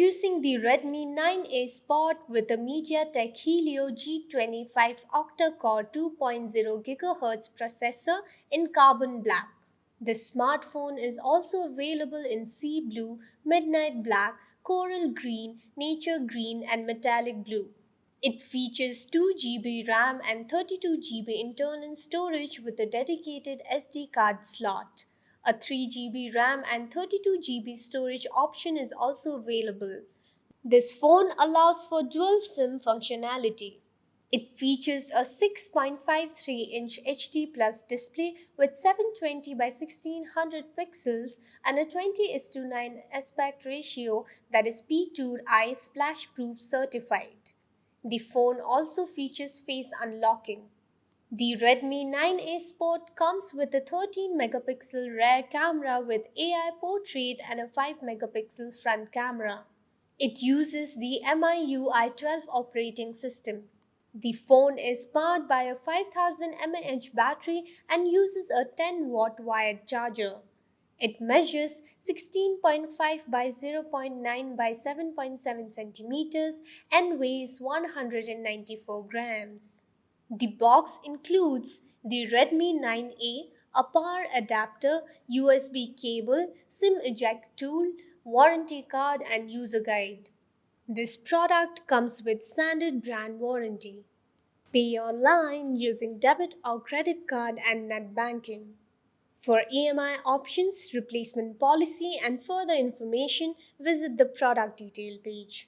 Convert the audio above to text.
Introducing the Redmi 9A Spot with a MediaTek Helio G25 Octa-core 2.0 GHz processor in carbon black. The smartphone is also available in sea blue, midnight black, coral green, nature green, and metallic blue. It features 2 GB RAM and 32 GB internal storage with a dedicated SD card slot. A 3 GB RAM and 32 GB storage option is also available. This phone allows for dual SIM functionality. It features a 6.53-inch HD Plus display with 720 by 1600 pixels and a 20:9 aspect ratio that is P2i splash-proof certified. The phone also features face unlocking. The Redmi 9A Sport comes with a 13 megapixel rear camera with AI portrait and a 5 megapixel front camera. It uses the MIUI 12 operating system. The phone is powered by a 5000 mAh battery and uses a 10-watt wired charger. It measures 16.5 by 0.9 by 7.7 centimeters and weighs 194 grams. The box includes the Redmi 9A, a power adapter, USB cable, SIM eject tool, warranty card, and user guide. This product comes with standard brand warranty. Pay online using debit or credit card and net banking. For EMI options, replacement policy, and further information, visit the product detail page.